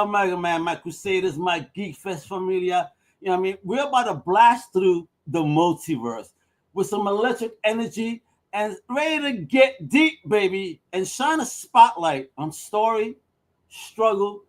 Mega Man, my Crusaders, my GeekFest familia. You know what I mean? We're about to blast through the multiverse with some electric energy and ready to get deep, baby, and shine a spotlight on story, struggle,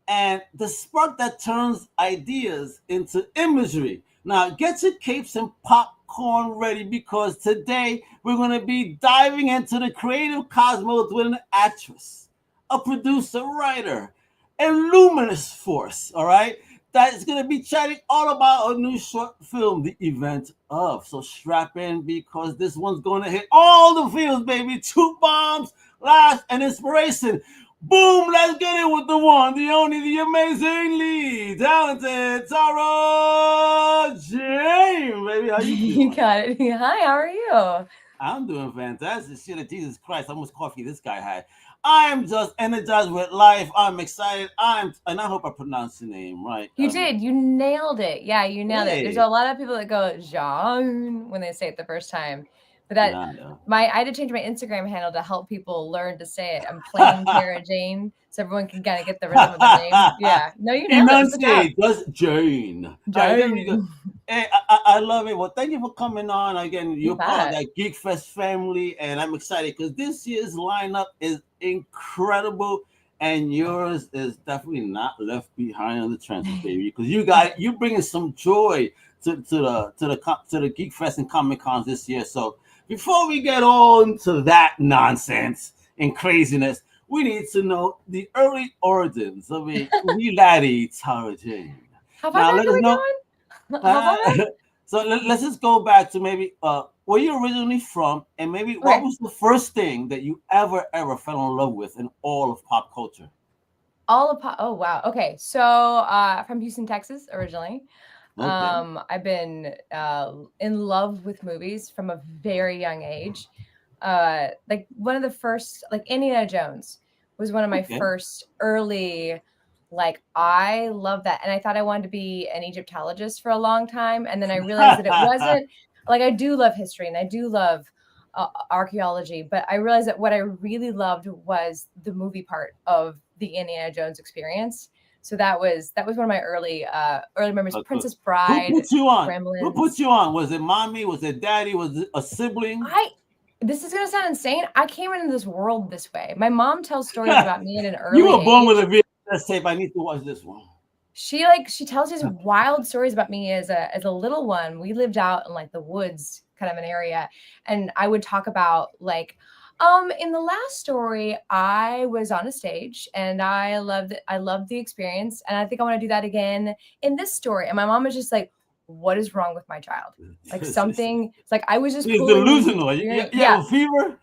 and the spark that turns ideas into imagery. Now, get your capes and popcorn ready because today we're going to be diving into the creative cosmos with an actress, a producer, writer, and luminous force, all right? That is going to be chatting all about a new short film, The Event of. So strap in because this one's going to hit all the fields, baby. 2 bombs, laughs, and inspiration. Boom, let's get it with the one, the only, the amazingly talented Tara Jayn, baby. How you You doing? got it. Hi, how are you? I'm doing fantastic. Shit, of Jesus Christ, how much coffee this guy had. I'm just energized with life. I'm excited. And I hope I pronounced your name right. You did. You nailed it. Yeah, you nailed it. There's Hey, a lot of people that go Jayn when they say it the first time. But that nah, no. I had to change my Instagram handle to help people learn to say it. I'm plain Tara Jayn, so everyone can kind of get the rhythm of the name. Yeah. No, you nailed it. Good job. Enunciate, just Jane. All right, there we go. Jayn. Hey, I love it. Well, thank you for coming on. Again, You you're part of bet. that Geek Fest family, and I'm excited because this year's lineup is incredible, and yours is definitely not left behind on the trenches, baby. Because you bringing some joy to the Geek Fest and Comic Cons this year. So before we get on to that nonsense and craziness, we need to know the early origins of a wee laddie, Tara Jane. How far Now, back let are us we know. going? How far back? So let's just go back to maybe where you originally from, and maybe what Okay. was the first thing that you ever fell in love with in all of pop culture? Oh wow. Okay. So from Houston, Texas originally. Okay, I've been in love with movies from a very young age. Like one of the first, like Indiana Jones was one of my okay. first early, like I love that. And I thought I wanted to be an Egyptologist for a long time. And then I realized that it wasn't like I do love history and I do love archaeology, but I realized that what I really loved was the movie part of the Indiana Jones experience. So that was one of my early memories. Okay. Princess Who Bride, put you on? Who put Gremlins. you on? Was it mommy? Was it daddy? Was it a sibling? I This is gonna sound insane. I came into this world this way. My mom tells stories about me at an You early were born with age. a VHS tape. I need to watch this one. She tells these wild stories about me as a little one. We lived out in like the woods kind of an area, and I would talk about like in the last story I was on a stage and I loved the experience and I think I want to do that again in this story. And my mom was just like, what is wrong with my child? Like something, it's like I was just He's pulling these delusional. experience. You Yeah, have a fever?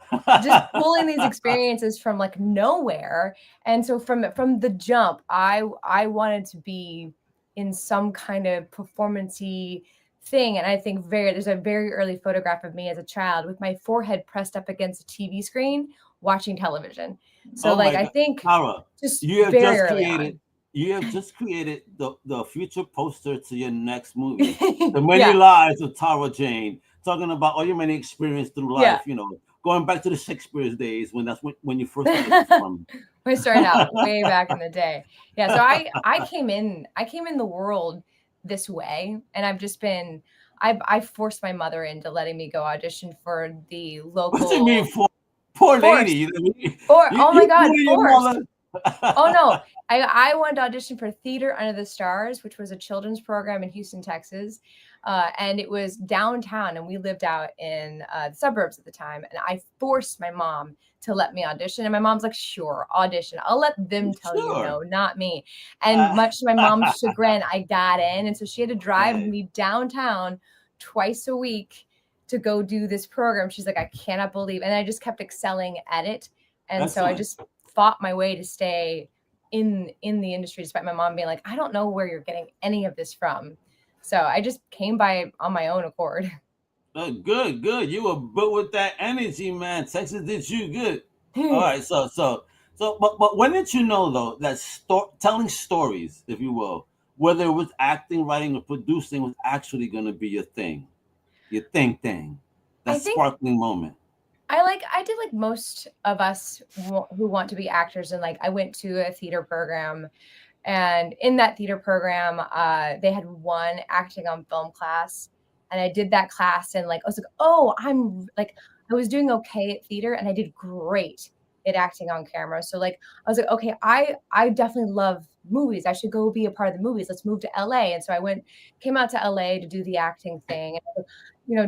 just pulling these experiences from like nowhere. And so from the jump I wanted to be in some kind of performancey thing. And I think there's a very early photograph of me as a child with my forehead pressed up against a TV screen watching television. So Oh like my I God, think Tara, just you have very just early created on. you have just created the future poster to your next movie, The Many Yeah, Lives of Tara Jane, talking about all your many experience through yeah. life. Going back to the Shakespeare's days when that's when you first started performing. We started out way back in the day. Yeah, so I came in the world this way, and I've just been I forced my mother into letting me go audition for the What do you mean, local for poor lady? forced. You know, you Or you, oh my you god, bully your forced. mother. Oh no, I wanted to audition for Theater Under the Stars, which was a children's program in Houston, Texas, and it was downtown, and we lived out in the suburbs at the time. And I forced my mom to let me audition, and my mom's like, "Sure, audition. I'll let them tell you Sure. no, not me." And Uh, much to my mom's chagrin, I got in, and so she had to drive hey, me downtown twice a week to go do this program. She's like, "I cannot believe," and I just kept excelling at it, and so I excellent. just fought my way to stay in the industry despite my mom being like, I don't know where you're getting any of this from. So I just came by on my own accord. Good, good. You were built with that energy, man. Texas did you good. All right, but when did you know though that telling stories, if you will, whether it was acting, writing, or producing, was actually going to be your thing, your thing, I that think sparkling moment? I did like most of us who want to be actors, and like I went to a theater program And in that theater program, they had one acting on film class. And I did that class and like, I was like, oh, I was doing okay at theater and I did great at acting on camera. So like, I was like, okay, I definitely love movies. I should go be a part of the movies. Let's move to LA. And so I came out to LA to do the acting thing,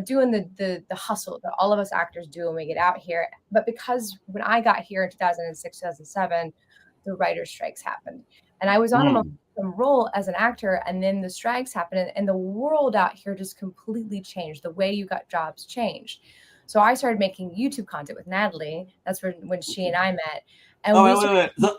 doing the hustle that all of us actors do when we get out here. But because when I got here in 2006, 2007, the writer's strikes happened. And I was on a momentum role as an actor, and then the strikes happened, and the world out here just completely changed. The way you got jobs changed. So I started making YouTube content with Natalie. That's when she and I met. And wait. So,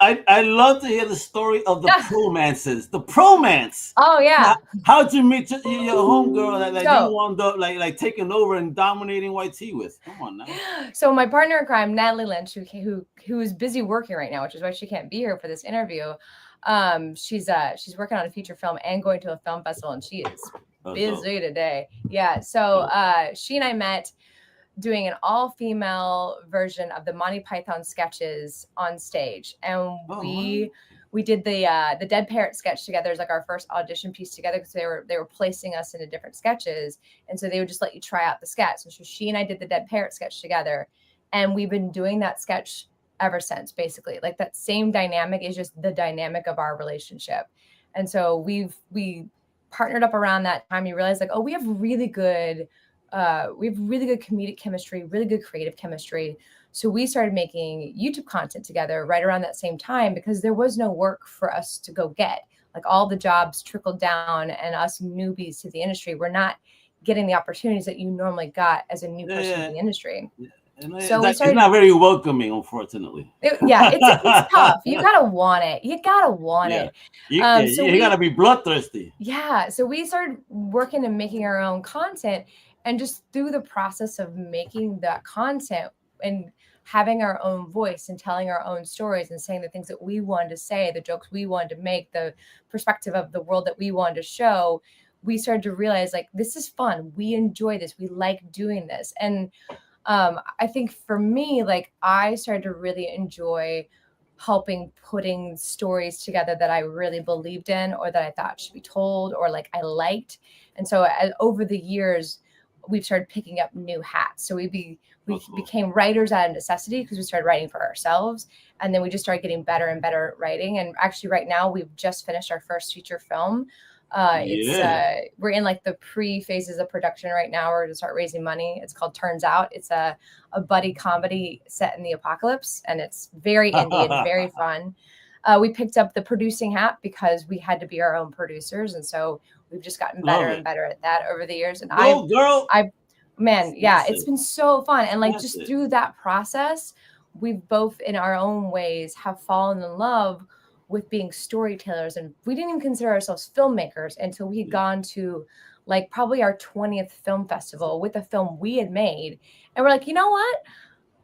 I love to hear the story of the promances. The promance. Oh yeah. How'd you meet your homegirl that you wound up like taking over and dominating YT with? Come on now. So my partner in crime, Natalie Lynch, who is busy working right now, which is why she can't be here for this interview. She's working on a feature film and going to a film festival, and she is busy today. Yeah. So she and I met doing an all-female version of the Monty Python sketches on stage, and we did the Dead Parrot sketch together as like our first audition piece together, because they were placing us into different sketches, and so they would just let you try out the sketch. So she and I did the Dead Parrot sketch together, and we've been doing that sketch ever since. Basically, like that same dynamic is just the dynamic of our relationship, and so we partnered up around that time. You realize like, oh, we have really good comedic chemistry, really good creative chemistry. So we started making YouTube content together right around that same time, because there was no work for us to go get. Like all the jobs trickled down, and us newbies to the industry were not getting the opportunities that you normally got as a new person in the industry. So it's not very welcoming, unfortunately. It's tough. You gotta want it. You gotta be bloodthirsty. Yeah. So we started working and making our own content. And just through the process of making that content and having our own voice and telling our own stories and saying the things that we wanted to say, the jokes we wanted to make, the perspective of the world that we wanted to show, we started to realize like, this is fun. We enjoy this. We like doing this. And I think for me, like I started to really enjoy helping putting stories together that I really believed in, or that I thought should be told, or like I liked. And so over the years, we've started picking up new hats. So we became writers out of necessity, because we started writing for ourselves. And then we just started getting better and better at writing. And actually right now we've just finished our first feature film. We're in like the pre phases of production right now. We're to start raising money. It's called Turns Out. It's a buddy comedy set in the apocalypse, and it's very indie and very fun. We picked up the producing hat because we had to be our own producers. And so we've just gotten better and better at that over the years. And it's been so fun. And like through that process, we've both in our own ways have fallen in love with being storytellers. And we didn't even consider ourselves filmmakers until we had gone to like probably our 20th film festival with a film we had made. And we're like, you know what?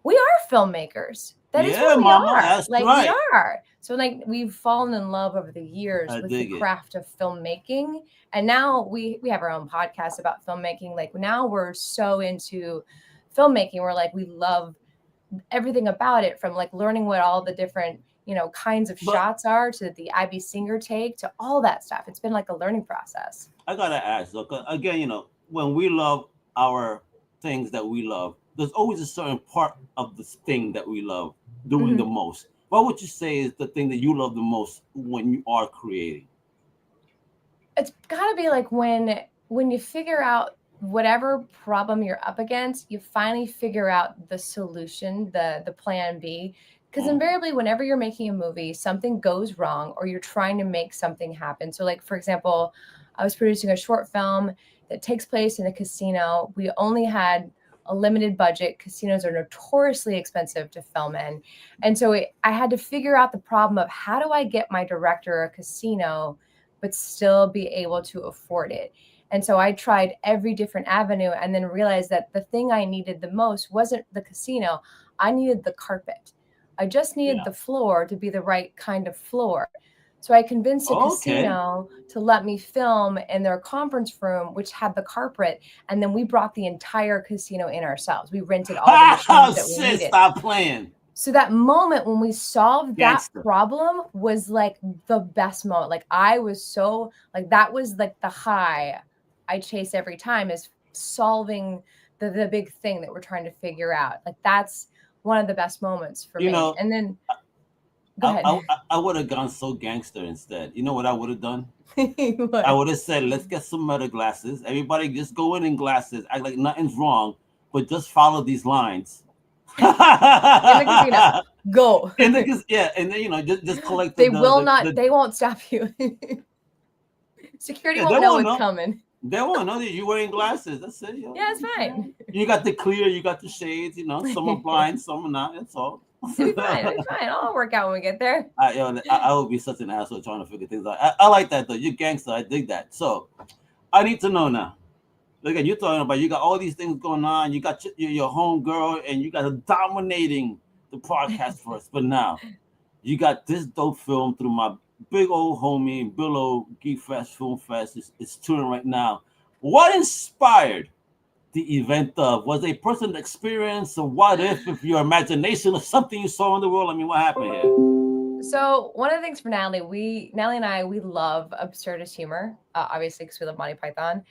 We are filmmakers. That is what we are. We are. So like we've fallen in love over the years with the craft of filmmaking. And now we have our own podcast about filmmaking. Like now we're so into filmmaking. We're like, we love everything about it, from like learning what all the different, kinds of shots are, to the IB Singer take, to all that stuff. It's been like a learning process. I got to ask, look, again, when we love our things that we love, there's always a certain part of the thing that we love doing the most. What would you say is the thing that you love the most when you are creating? It's got to be like when you figure out whatever problem you're up against, you finally figure out the solution, the plan B. Because invariably, whenever you're making a movie, something goes wrong, or you're trying to make something happen. So like, for example, I was producing a short film that takes place in a casino. We only had a limited budget. Casinos are notoriously expensive to film in. And so I had to figure out the problem of how do I get my director a casino, but still be able to afford it. And so I tried every different avenue, and then realized that the thing I needed the most wasn't the casino. I needed the carpet. I just needed the floor to be the right kind of floor. So I convinced a casino to let me film in their conference room, which had the carpet. And then we brought the entire casino in ourselves. We rented all the machines that we needed. Stop playing. So that moment when we solved Gangster. that problem was like the best moment. Like I was so like that was like the high I chase every time is solving the big thing that we're trying to figure out. Like that's one of the best moments for You me. know, And then go ahead. I would have gone so gangster instead. You know what I would have done? I What? would have said, let's get some meta glasses. Everybody just go in glasses, act like nothing's wrong, but just follow these lines. In the casino. Go. Yeah, and then just collect They will not, the they won't stop you. Security yeah, won't know what's coming. they won't know that you're wearing glasses. That's it. Yeah, it's fine. You got the clear, you got the shades. Some are blind, some are not. That's all. It'll be fine. It'll be fine. I'll work out when we get there. I would be such an asshole trying to figure things out. I like that though. You're gangster. I dig that. So I need to know now. Look at you talking about you got all these things going on. You got your home girl, and you got her dominating the podcast for us. But now you got this dope film through my big old homie Billow GeekFest Film Fest. It's touring right now. What inspired the event of? Was a personal experience, or what if your imagination or something you saw in the world? I mean, what happened here? So one of the things for Natalie and I, we love absurdist humor, obviously because we love Monty Python.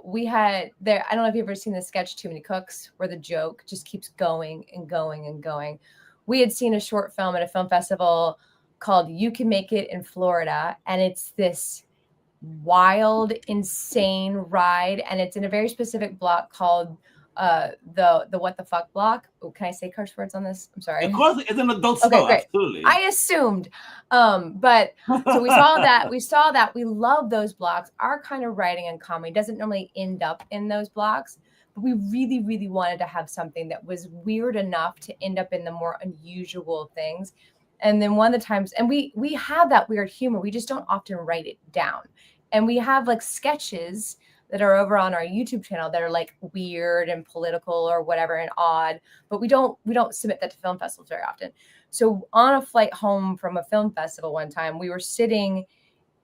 We had there. I don't know if you've ever seen the sketch Too Many Cooks, where the joke just keeps going and going and going. We had seen a short film at a film festival called You Can Make It in Florida, and it's this wild, insane ride, and it's in a very specific block called the what the fuck block. Oh, can I say curse words on this? I'm sorry. Of course, it's an adult show. Okay, great. Absolutely. I assumed. But so we saw that. We love those blocks. Our kind of writing and comedy doesn't normally end up in those blocks, but we really, really wanted to have something that was weird enough to end up in the more unusual things. And then one of the times, and we have that weird humor, we just don't often write it down. And we have like sketches that are over on our YouTube channel that are like weird and political or whatever and odd, but we don't submit that to film festivals very often. So on a flight home from a film festival one time, we were sitting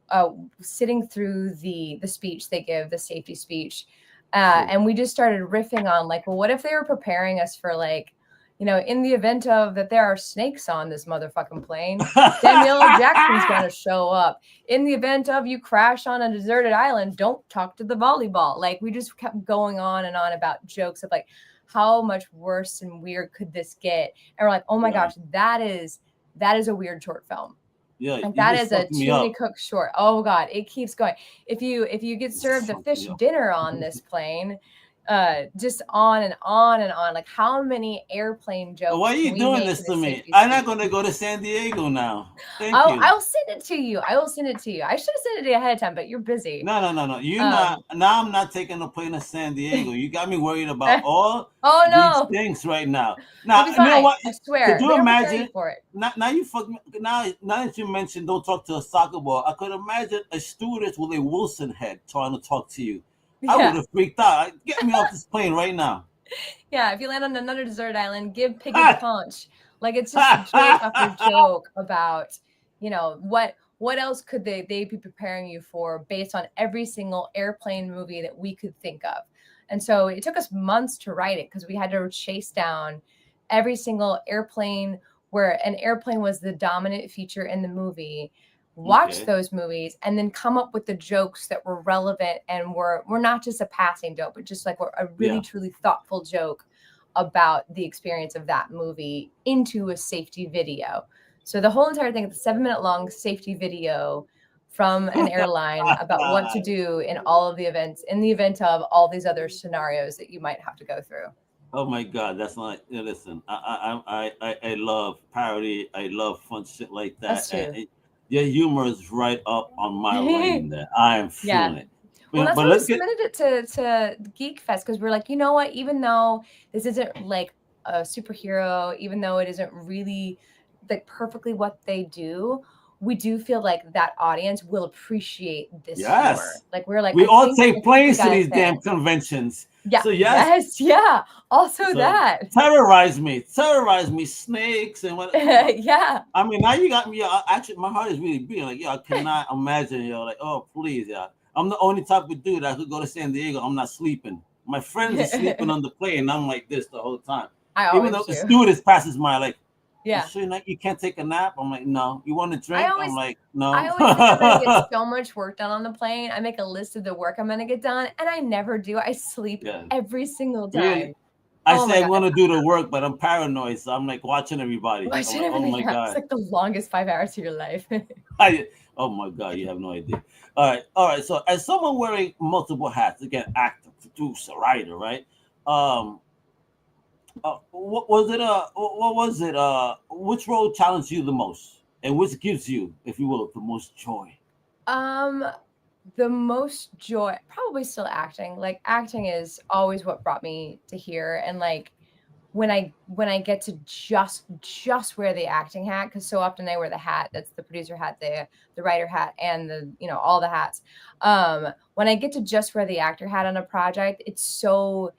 through the speech they give, the safety speech, and we just started riffing on like, well, what if they were preparing us for like, in the event of that there are snakes on this motherfucking plane, Samuel L. Jackson's going to show up. In the event of you crash on a deserted island, don't talk to the volleyball. Like we just kept going on and on about jokes of like, how much worse and weird could this get? And we're like, oh my gosh, that is a weird short film. Yeah, and that is a Too Many Cooks short. Oh God, it keeps going. If you get served a fish dinner on this plane, just on and on and on. Like how many airplane jokes? Why are you doing this to me? I'm not going to go to San Diego now. I'll send it to you. I should have sent it to you ahead of time, but you're busy. No. You're not. Now I'm not taking a plane to San Diego. You got me worried about all these things right now. Now you know what? I swear. Could you imagine? For it. Now you fuck me. Now that you mentioned don't talk to a soccer ball, I could imagine a stewardess with a Wilson head trying to talk to you. I would have freaked out. Get me off this plane right now. Yeah, if you land on another desert island, give Piggy a punch. Like it's just joke after joke about, what else could they be preparing you for based on every single airplane movie that we could think of. And so it took us months to write it because we had to chase down every single airplane where an airplane was the dominant feature in the movie. Watch those movies and then come up with the jokes that were relevant and were not just a passing joke, but just like a really truly thoughtful joke about the experience of that movie into a safety video. So the whole entire thing, it's a 7-minute long safety video from an airline about what to do in all of the events, in the event of all these other scenarios that you might have to go through. Oh my God, that's not. Listen, I love parody. I love fun shit like that. That's true. Your humor is right up on my lane there. I am feeling it. Well, that's why we submitted it to GeekFest because we're like, you know what? Even though this isn't like a superhero, even though it isn't really like perfectly what they do, we do feel like that audience will appreciate this humor. Like we're like, we all take planes to these damn conventions. Yeah. So yes. Yeah. Also that. Terrorize me, snakes and what. Yeah. I mean, now you got me. Actually, my heart is really beating. Like, I cannot imagine. Like, oh please, I'm the only type of dude that could go to San Diego. I'm not sleeping. My friends are sleeping on the plane. And I'm like this the whole time. Even though the stewardess passes by, like, Yeah. So you can't take a nap? I'm like, no. You want to drink? I'm like, no. I always think I'm going to get so much work done on the plane. I make a list of the work I'm going to get done, and I never do. I sleep every single time. Really? I say I want to do the work, but I'm paranoid, so I'm like watching everybody. Watching like, everybody. Oh my God. It's like the longest 5 hours of your life. Oh my God, you have no idea. All right. So as someone wearing multiple hats, again, actor, producer, writer, right? What was it? What was it? Which role challenged you the most, and which gives you, if you will, the most joy? The most joy, probably still acting. Like acting is always what brought me to here, and like when I get to just wear the acting hat, because so often I wear the hat that's the producer hat, the writer hat, and the all the hats. When I get to just wear the actor hat on a project, it's so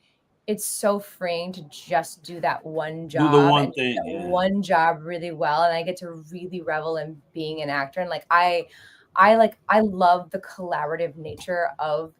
freeing to just do that one job. Do the one thing, one job really well, and I get to really revel in being an actor. And like I love the collaborative nature of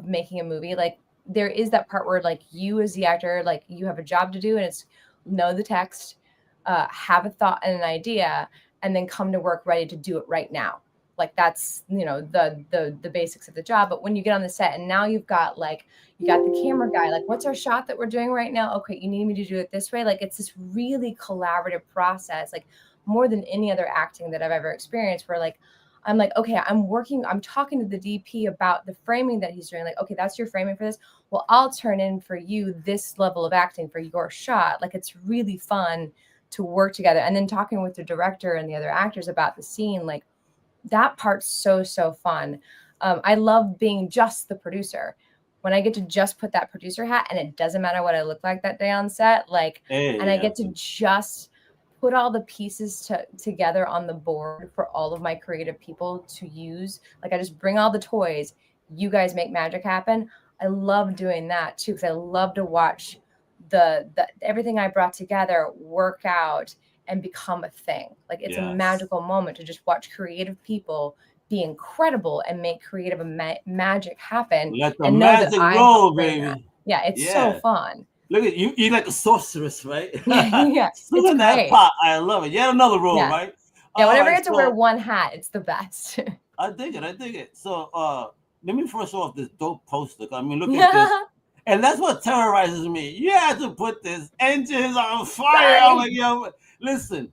making a movie. Like there is that part where like you as the actor, like you have a job to do, and it's know the text, have a thought and an idea, and then come to work ready to do it right now. Like that's the basics of the job. But when you get on the set and now you got the camera guy, like what's our shot that we're doing right now? Okay, you need me to do it this way. Like it's this really collaborative process, like more than any other acting that I've ever experienced, where like I'm like, okay, I'm talking to the DP about the framing that he's doing. Like, okay, that's your framing for this. Well, I'll turn in for you this level of acting for your shot. Like, it's really fun to work together. And then talking with the director and the other actors about the scene, like that part's so fun. I love being just the producer. When I get to just put that producer hat, and it doesn't matter what I look like that day on set, like, I get to just put all the pieces together on the board for all of my creative people to use. Like I just bring all the toys, you guys make magic happen. I love doing that too, because I love to watch the everything I brought together work out and become a thing. Like it's a magical moment to just watch creative people be incredible and make creative magic happen. Let the magic roll, baby. That. Yeah, it's so fun. Look at you! You're like a sorceress, right? Yeah, still in that pot. I love it. Yet another role, right? Yeah, whenever I get to wear one hat, it's the best. I dig it. So, let me first off this dope poster. I mean, look at this, and that's what terrorizes me. You have to put this engines on fire. I'm like, yo, listen,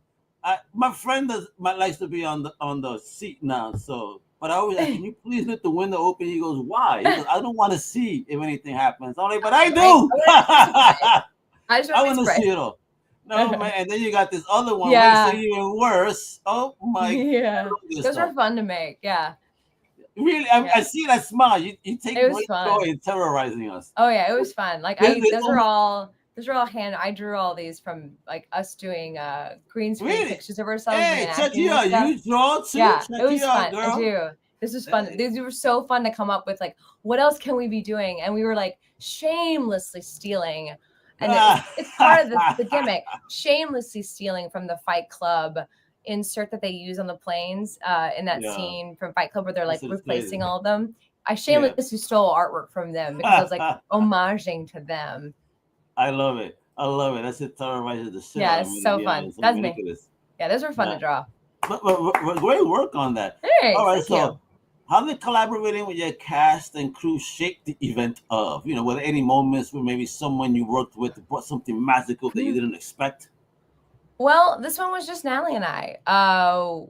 my friend likes to be on the seat now, so. But I always like, can you please let the window open? He goes, why? He goes, I don't want to see if anything happens. I'm like, but I do. I want to see it all. No, man. And then you got this other one. Yeah. It's even worse. Oh, my. Yeah. Those are fun to make. Yeah. Really? I see that smile. You take great joy in terrorizing us. Oh, yeah. It was fun. Like, those are all hand. I drew all these from like us doing green screen pictures of ourselves. Hey, check you out. You draw too. Yeah, check it was fun. Girl. I do. This was fun. These were so fun to come up with. Like, what else can we be doing? And we were like shamelessly stealing. And it's part of the gimmick. Shamelessly stealing from the Fight Club insert that they use on the planes in that scene from Fight Club where they're like replacing all of them. I shamelessly stole artwork from them because I was like homaging to them. I love it. That's it. Terrorizes the shit. Yeah, it's so fun. That's me. Yeah, those were fun to draw. But great work on that. Hey, all right, so how did collaborating with your cast and crew shape the event of? Were there any moments where maybe someone you worked with brought something magical that you didn't expect? Well, this one was just Natalie and I.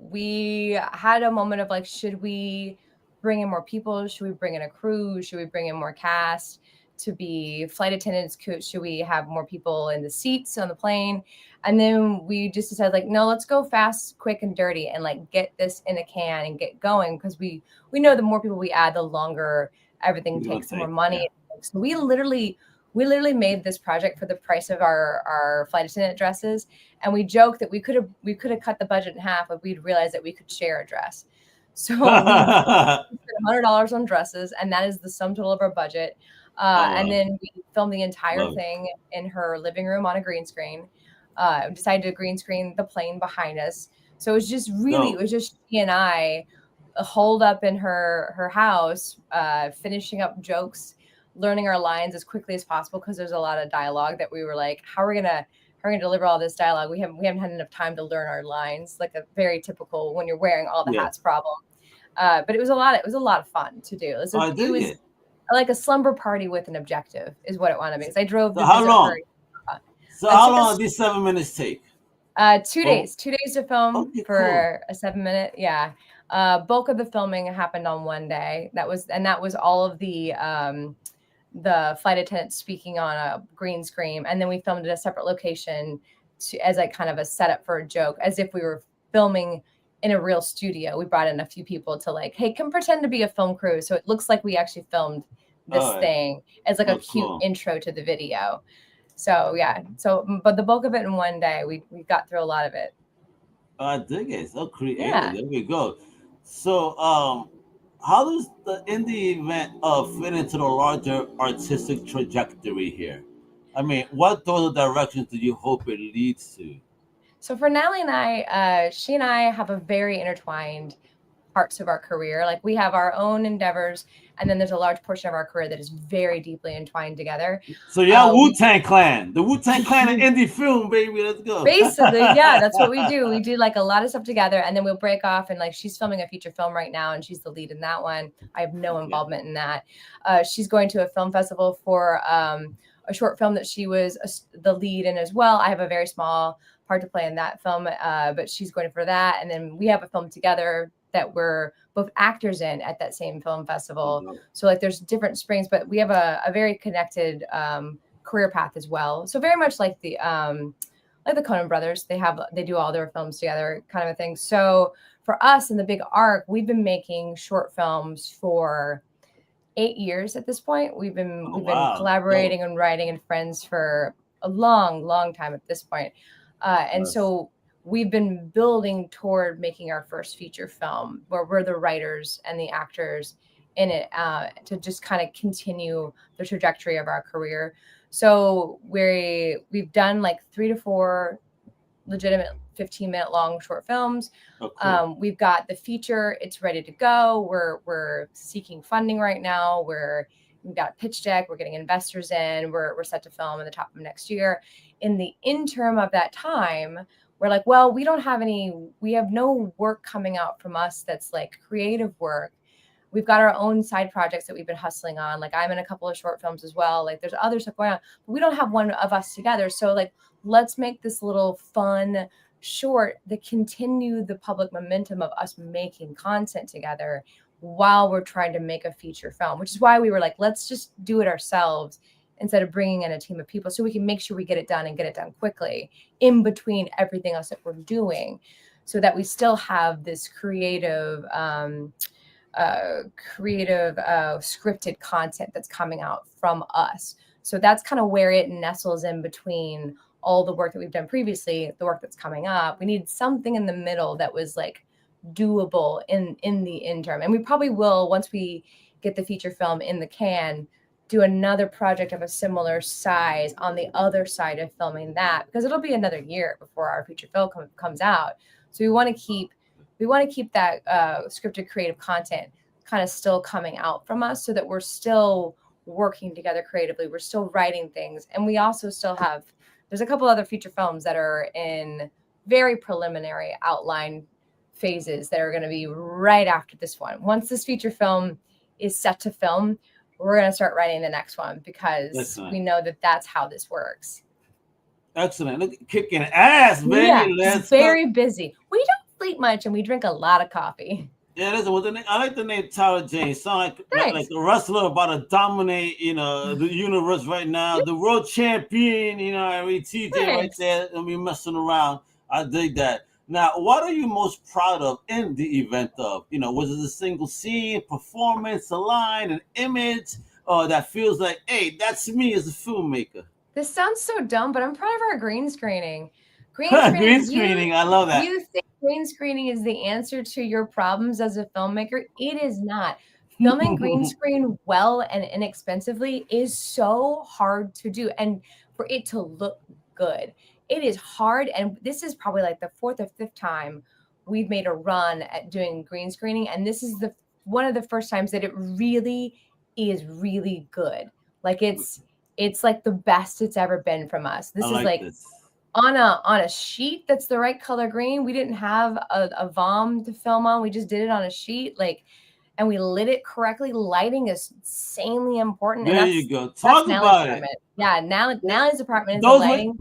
We had a moment of like, should we bring in more people? Should we bring in a crew? Should we bring in more cast to be flight attendants? Should we have more people in the seats on the plane? And then we just decided like, no, let's go fast, quick, and dirty, and like get this in a can and get going, because we know the more people we add, the longer everything takes, the more money. Yeah. So we literally made this project for the price of our flight attendant dresses, and we joked that we could have cut the budget in half if we'd realized that we could share a dress. So we spent $100 on dresses, and that is the sum total of our budget. And then we filmed the entire thing in her living room on a green screen. Decided to green screen the plane behind us. So it was just it was just she and I holed up in her house, finishing up jokes, learning our lines as quickly as possible, because there's a lot of dialogue that we were like, how are we We're going to deliver all this dialogue. We haven't had enough time to learn our lines, like a very typical when you're wearing all the hats problem. But it was a lot of fun to do. It was like a slumber party with an objective is what it wanted to be. Because I drove to how long? So how long did these 7 minutes take? 2 days. 2 days to film for a 7 minute. Yeah. Bulk of the filming happened on one day. That was all of the flight attendants speaking on a green screen, and then we filmed at a separate location as like kind of a setup for a joke, as if we were filming in a real studio. We brought in a few people to like, hey, come pretend to be a film crew, so it looks like we actually filmed this thing as like a cute intro to the video. So yeah, but the bulk of it in one day, we got through a lot of it. I dig it. So creative. Yeah. There we go. So how does the indie event fit into the larger artistic trajectory here? I mean, what other directions do you hope it leads to? So for Natalie and I, she and I have a very intertwined parts of our career. Like we have our own endeavors, and then there's a large portion of our career that is very deeply entwined together. So y'all Wu-Tang Clan, the Wu-Tang Clan of indie film, baby. Let's go. Basically, yeah, that's what we do. We do like a lot of stuff together, and then we'll break off. And like she's filming a feature film right now, and she's the lead in that one. I have no involvement in that. She's going to a film festival for a short film that she was the lead in as well. I have a very small part to play in that film, but she's going for that. And then we have a film together that we're both actors in at that same film festival. Mm-hmm. So like there's different springs, but we have a very connected career path as well. So very much like the Coen brothers, they do all their films together kind of a thing. So for us in the big arc, we've been making short films for 8 years at this point. We've been collaborating and writing and friends for a long, long time at this point. So we've been building toward making our first feature film where we're the writers and the actors in it to just kind of continue the trajectory of our career. So we've done like 3 to 4 legitimate 15-minute long short films. Okay. We've got the feature. It's ready to go. We're seeking funding right now. We've got a pitch deck. We're getting investors in. We're set to film in the top of next year. In the interim of that time, we're like, well, we have no work coming out from us that's like creative work. We've got our own side projects that we've been hustling on. Like I'm in a couple of short films as well. Like there's other stuff going on, but we don't have one of us together. So like, let's make this little fun short that continue the public momentum of us making content together while we're trying to make a feature film, which is why we were like, let's just do it ourselves instead of bringing in a team of people so we can make sure we get it done and get it done quickly in between everything else that we're doing so that we still have this creative scripted content that's coming out from us. So that's kind of where it nestles in between all the work that we've done previously, the work that's coming up. We need something in the middle that was like doable in the interim. And we probably will, once we get the feature film in the can, do another project of a similar size on the other side of filming that, because it'll be another year before our feature film comes out. So we want to keep that scripted creative content kind of still coming out from us so that we're still working together creatively. We're still writing things. And we also still there's a couple other feature films that are in very preliminary outline phases that are going to be right after this one. Once this feature film is set to film, we're going to start writing the next one because we know that that's how this works. Excellent. Look, kicking ass, baby. Yeah, it's very busy. We don't sleep much and we drink a lot of coffee. Yeah, listen. I like the name Tyler Jayn. Sound like a wrestler about to dominate, the universe right now. The world champion, TJ right there. And we messing around. I dig that. Now, what are you most proud of in the event of? Was it a single scene, performance, a line, an image, that feels like, hey, that's me as a filmmaker? This sounds so dumb, but I'm proud of our green screening. Green screening, I love that. You think green screening is the answer to your problems as a filmmaker? It is not. Filming green screen well and inexpensively is so hard to do, and for it to look good. It is hard, and this is probably like the 4th or 5th time we've made a run at doing green screening, and this is one of the first times that it really is really good. Like it's like the best it's ever been from us. This is like this. on a sheet that's the right color green. We didn't have a VOM to film on. We just did it on a sheet, like, and we lit it correctly. Lighting is insanely important, and There you go. that's Talk Nellie's about it. department. Yeah, Nellie's department is the Those were lighting.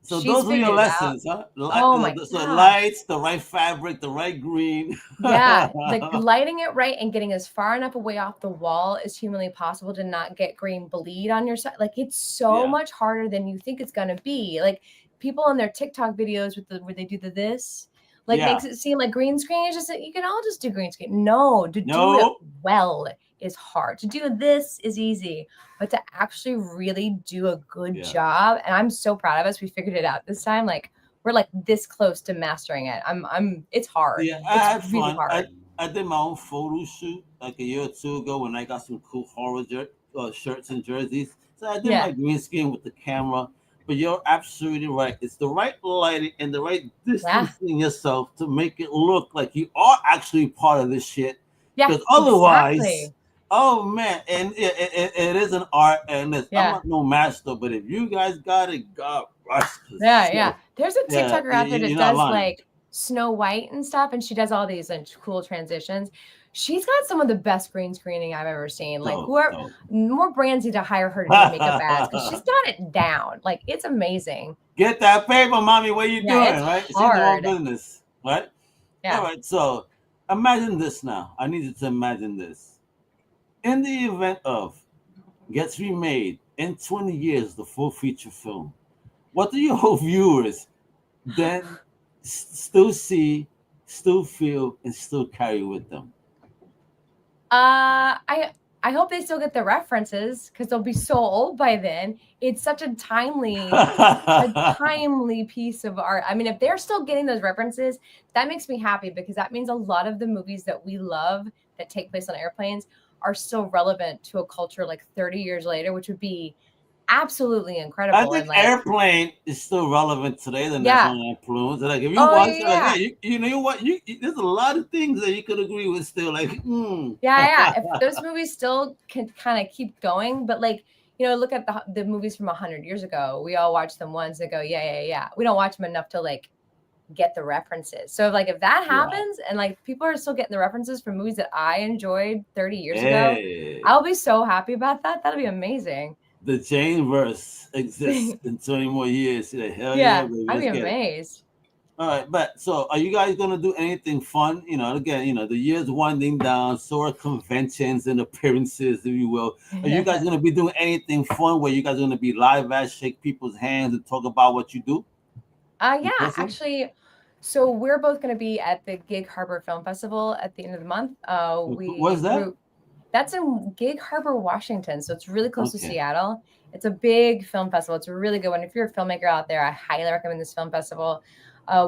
so She's those were your figured it out. lessons, huh? Oh my So gosh. lights, the right fabric, the right green. Yeah, like lighting it right and getting as far enough away off the wall as humanly possible to not get green bleed on your side. Like, it's so Yeah. much harder than you think it's gonna be. Like, people on their TikTok videos where they do this, like, Yeah. makes it seem like green screen is just, you can all just do green screen. No, to do it No. well is hard. To do this is easy, but to actually really do a good job, and I'm so proud of us. We figured it out this time. Like, we're like this close to mastering it. It's hard. Yeah, I It's had really fun. hard. I did my own photo shoot like a year or two ago when I got some cool horror shirts and jerseys. So I did my green screen with the camera. But you're absolutely right. It's the right lighting and the right distancing yourself to make it look like you are actually part of this shit. Yeah, because otherwise, exactly. oh man, and it is an art, and I'm Yeah. not no master, but if you guys got it, God bless. Yeah. There's a TikToker out there that you're does not lying. like Snow White and stuff, and she does all these like cool transitions. She's got some of the best green screening I've ever seen. Like, more brands need to hire her to do makeup ads because she's got it down. Like, it's amazing. Get that paper, mommy. What are you doing? It's right? She's hard. in business, right? Yeah. All right. So imagine this now. I need you to imagine this. In the event of gets remade in 20 years, the full feature film, what do you hope viewers then still see, still feel, and still carry with them? I hope they still get the references because they'll be so old by then. It's such a timely piece of art. I mean, if they're still getting those references, that makes me happy because that means a lot of the movies that we love that take place on airplanes are still relevant to a culture like 30 years later, which would be absolutely incredible. I think Airplane is still relevant today. The national influence. Like if you watch it, like, you know what? There's a lot of things that you could agree with still. Like, yeah. If those movies still can kind of keep going, but like, you know, look at the movies from 100 years ago. We all watch them once and go, yeah. We don't watch them enough to like get the references. So like if that happens and like people are still getting the references from movies that I enjoyed 30 years ago, I'll be so happy about that. That'll be amazing. The Jayn verse exists in 20 more years. Hell yeah, baby. I'd be amazed. All right, but so are you guys gonna do anything fun? You know, again, the year's winding down, so are conventions and appearances, if you will. Are you guys gonna be doing anything fun where you guys are gonna be live at, shake people's hands, and talk about what you do? Yeah, actually. So we're both going to be at the Gig Harbor Film Festival at the end of the month. What's that? That's in Gig Harbor, Washington. So it's really close to Seattle. It's a big film festival. It's a really good one. If you're a filmmaker out there, I highly recommend this film festival.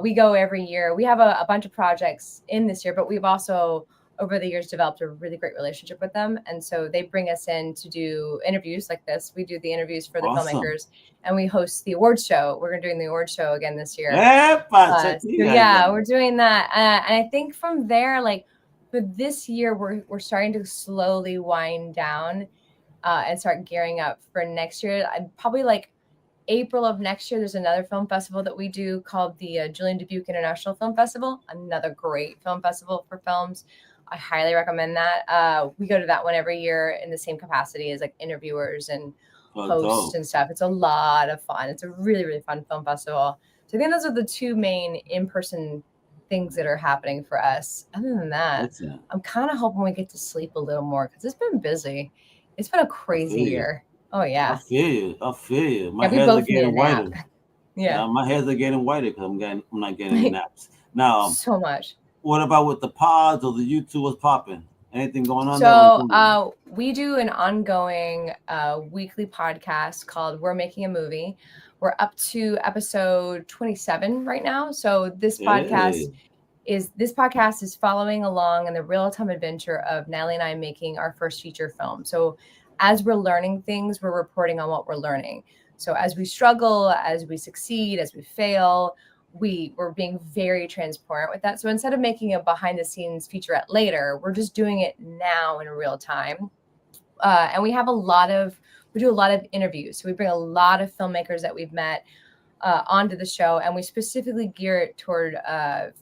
We go every year. We have a bunch of projects in this year, but we've also, over the years, developed a really great relationship with them. And so they bring us in to do interviews like this. We do the interviews for the filmmakers, and we host the awards show. We're doing the awards show again this year. We're doing that. And I think from there, like, for this year, we're starting to slowly wind down and start gearing up for next year. I'd probably like April of next year, there's another film festival that we do called the Julian Dubuque International Film Festival, another great film festival for films. I highly recommend that. We go to that one every year in the same capacity as like interviewers and hosts and stuff. It's a lot of fun. It's a really, really fun film festival. So I think those are the two main in-person things that are happening for us. Other than that, I'm kind of hoping we get to sleep a little more because it's been busy. It's been a crazy year. Oh yeah. I feel you. My hairs are getting whiter. Yeah. My hairs are getting whiter because I'm not getting naps. Now so much. What about with the pods or the YouTube? What's popping? Anything going on? So we do an ongoing weekly podcast called We're Making a Movie. We're up to episode 27 right now. So this podcast is following along in the real-time adventure of Natalie and I making our first feature film. So as we're learning things, we're reporting on what we're learning. So as we struggle, as we succeed, as we fail, we're being very transparent with that. So instead of making a behind the scenes featurette later, we're just doing it now in real time. And we do a lot of interviews. So we bring a lot of filmmakers that we've met onto the show, and we specifically gear it toward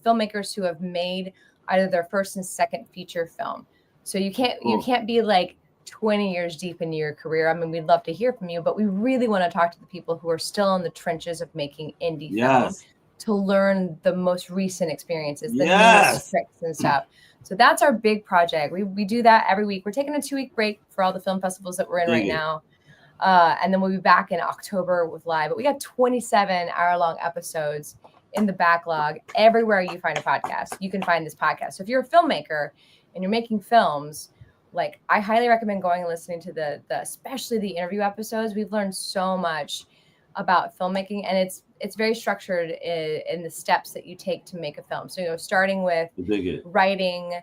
filmmakers who have made either their first and second feature film. So you can't be like 20 years deep into your career. I mean, we'd love to hear from you, but we really want to talk to the people who are still in the trenches of making indie film to learn the most recent experiences, the newest tricks and stuff. So that's our big project. We do that every week. We're taking a 2-week break for all the film festivals that we're in right now. And then we'll be back in October with live. But we got 27 hour-long episodes in the backlog. Everywhere you find a podcast, you can find this podcast. So if you're a filmmaker and you're making films, like, I highly recommend going and listening to the especially the interview episodes. We've learned so much about filmmaking, and it's very structured in the steps that you take to make a film. So, starting with writing,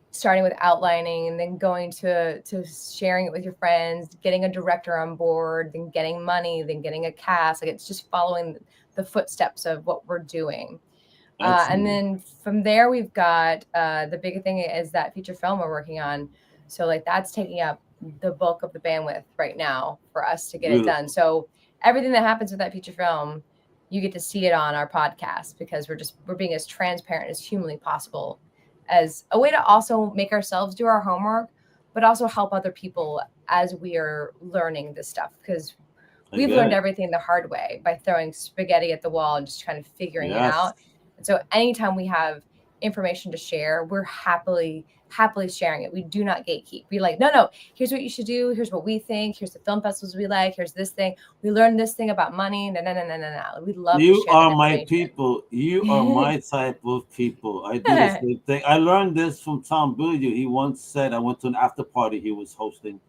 starting with outlining, and then going to sharing it with your friends, getting a director on board, then getting money, then getting a cast. Like, it's just following the footsteps of what we're doing. And then from there, we've got the big thing is that feature film we're working on. So, like, that's taking up the bulk of the bandwidth right now for us to get it done. So everything that happens with that feature film, you get to see it on our podcast, because we're being as transparent as humanly possible, as a way to also make ourselves do our homework, but also help other people as we are learning this stuff, because we've learned everything the hard way by throwing spaghetti at the wall and just kind of figuring it out. And so anytime we have information to share, we're happily sharing it. We do not gatekeep. We like, no, here's what you should do. Here's what we think. Here's the film festivals we like. Here's this thing. We learned this thing about money. No. We love you are my people. You are my type of people. I do the same thing. I learned this from Tom Billiard. He once said, I went to an after party he was hosting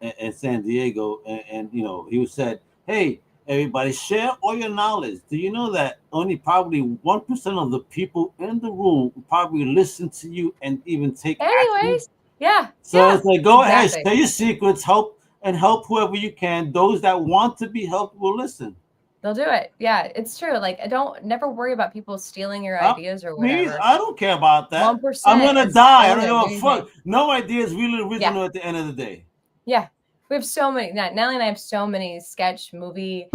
in San Diego, and he said, hey, everybody, share all your knowledge. Do you know that only probably 1% of the people in the room probably listen to you and even take action? So it's like, go ahead, share your secrets, help whoever you can. Those that want to be helped will listen. They'll do it. Yeah, it's true. Like, never worry about people stealing your ideas or whatever. I don't care about that. 1% I'm gonna die. I don't know what fuck. No idea is really original at the end of the day. Yeah. We have so many. Natalie and I have so many sketch movie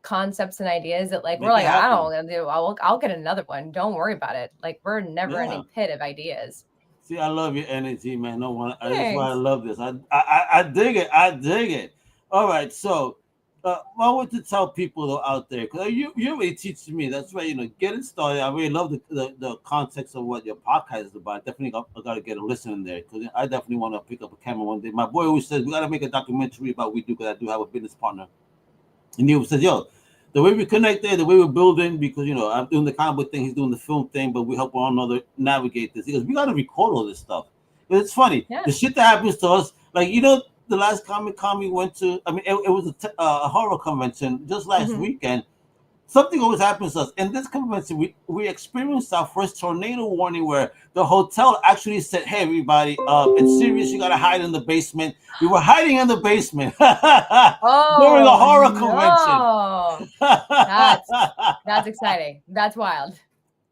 concepts and ideas that, like, we're like, I'll get another one. Don't worry about it. Like, we're never ending pit of ideas. See, I love your energy, man. That's why I love this. I dig it. I dig it. All right, so I want to tell people though out there, because you really teaching me. That's right. Getting started. I really love the context of what your podcast is about. Definitely, I got to get a listen in there, because I definitely want to pick up a camera one day. My boy always says we got to make a documentary about what we do, because I do have a business partner, and he says, yo, the way we connected, the way we're building, because I'm doing the comic book thing, he's doing the film thing, but we help one another navigate this. Because we got to record all this stuff. But it's funny, the shit that happens to us, like the last Comic-Con we went to, I mean, it was a horror convention just last weekend. Something always happens to us. In this convention, we experienced our first tornado warning, where the hotel actually said, hey, everybody, it's serious. You got to hide in the basement. We were hiding in the basement during a horror convention. That's exciting. That's wild.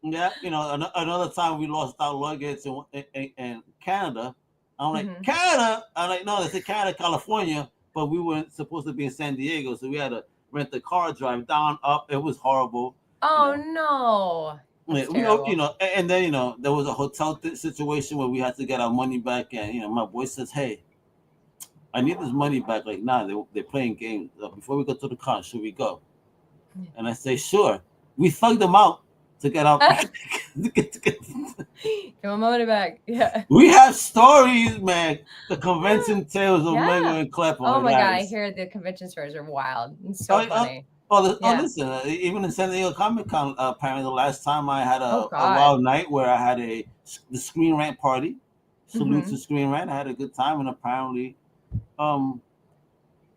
Yeah, another time we lost our luggage in Canada. I'm like, Canada? I'm like, no, they said Canada, California, but we weren't supposed to be in San Diego, so we had to rent the car, drive down, up. It was horrible. Oh, no. And then, there was a hotel situation where we had to get our money back, and, my boy says, hey, I need this money back. Like, nah, they're playing games. Before we go to the con, should we go? And I say, sure. We thugged them out to get out. Get my money back. Yeah. We have stories, man. The convention tales of Lego and Clep. Oh my God, I hear the convention stories are wild. It's so funny. Listen, even in San Diego Comic-Con, apparently the last time I had a wild night where I had the Screen Rant party. Salute to Screen Rant. I had a good time, and apparently I don't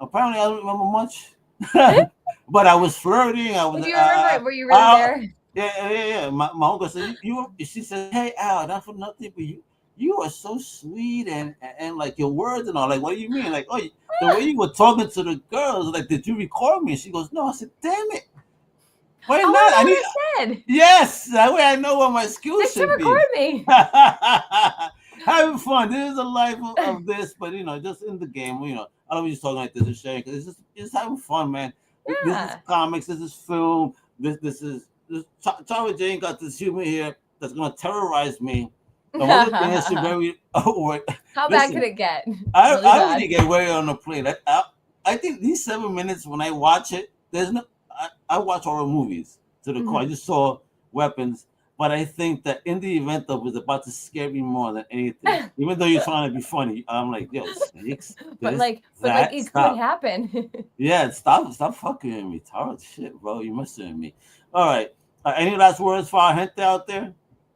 remember much. But I was flirting. I was. Do you remember? Were you really there? Yeah. My uncle said, she said, hey, Al, not for nothing, but you are so sweet and like your words and all. Like, what do you mean? Like, the way you were talking to the girls, like, did you record me? And she goes, no. I said, damn it. Why not? Yes, that way I know what my skills should be. Record me. Having fun. This is a life of this, but just in the game, I don't just talking like this and sharing, because it's just having fun, man. This is comics, this is film. Tara Jane got this human here that's gonna terrorize me. And one of the things she very How bad could listen, it get? I Really I bad. already get worried on the plane. I think these 7 minutes when I watch it, there's no I watch horror movies to the core. I Mhm. just saw weapons, but I think that in the event of it's about to scare me more than anything. Even though you're trying to be funny, I'm like, yo, snakes, but this, like that, it could stop. happen. Yeah, stop fucking with me, Tara. Shit, bro, you messing with me. All right. Any last words for our gente out there?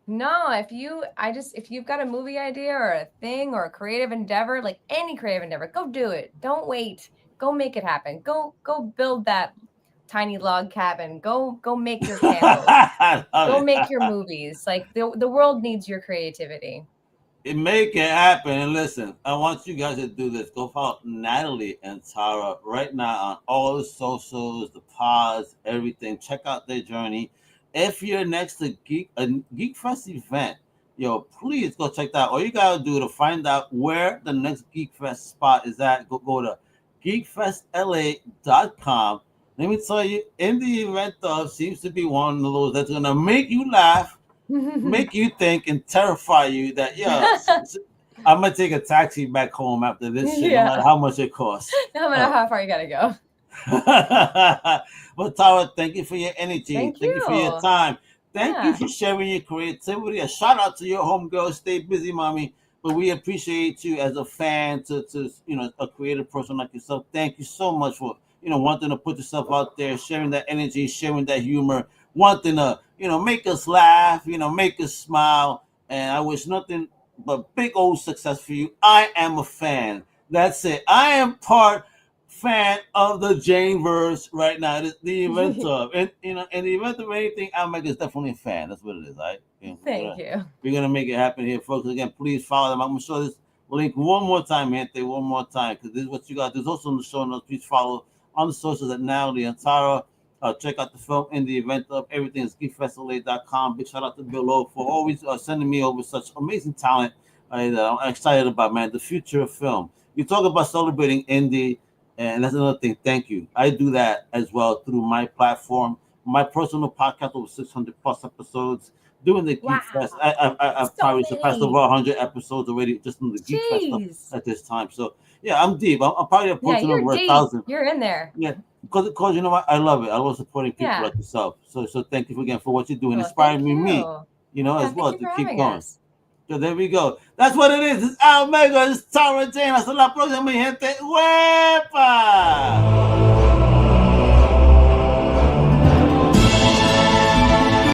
No, if you've got a movie idea or a thing or a creative endeavor, like any creative endeavor, go do it. Don't wait. Go make it happen. Go build that tiny log cabin. Go make your candles. I love Go it. make your movies. Like the world needs your creativity. Make it happen. And listen, I want you guys to do this. Go follow Natalie and Tara right now on all the socials, the pods, everything. Check out their journey. If you're next to Geek Fest event, yo, please go check that out. All you gotta do to find out where the next Geek Fest spot is at, go to geekfestla.com. Let me tell you, in the event of seems to be one of those that's gonna make you laugh, make you think, and terrify you that I'm gonna take a taxi back home after this shit, no matter Yeah. how much it costs. No matter how far you gotta go. But Tara, thank you for your energy. Thank Thank you for your you. time. Thank you Yeah. for sharing your creativity. A shout out to your homegirl. Stay busy, mommy. But we appreciate you as a fan, to a creative person like yourself. Thank you so much for wanting to put yourself out there, sharing that energy, sharing that humor, wanting to make us laugh, make us smile. And I wish nothing but big old success for you. I am a fan. That's it. I am part fan of the Jayn verse right now. The event of, and in the event of anything, Almec is definitely a fan. That's what it is, right? Thank you. We're gonna make it happen here, folks. Again, please follow them. I'm gonna show this link one more time, Ante, one more time, because this is what you got. There's also in the show notes. Please follow on the socials at Natalie and Tara. Check out the film in the event of everything is geekfestla.com. Big shout out to Bill O for always sending me over such amazing talent that I'm excited about, man. The future of film. You talk about celebrating indie, and that's another thing. Thank you. I do that as well through my platform, my personal podcast, over 600 plus episodes. Doing the Wow. Geek Fest, I've So probably surpassed many. over 100 episodes already just in the Geek Fest stuff Jeez. at this time. So yeah, I'm deep. I'm probably Yeah, approaching you're over deep. 1,000. You're in there. Yeah, because you know what, I love it. I love supporting people Yeah. like yourself. So thank you again for what you're doing, Well, inspiring thank me, you. as Yeah, well thank you to for keep having going. us. So there we go. That's what it is. It's Al Mega. It's Tara Jane. Hasta la próxima, mi gente. Web.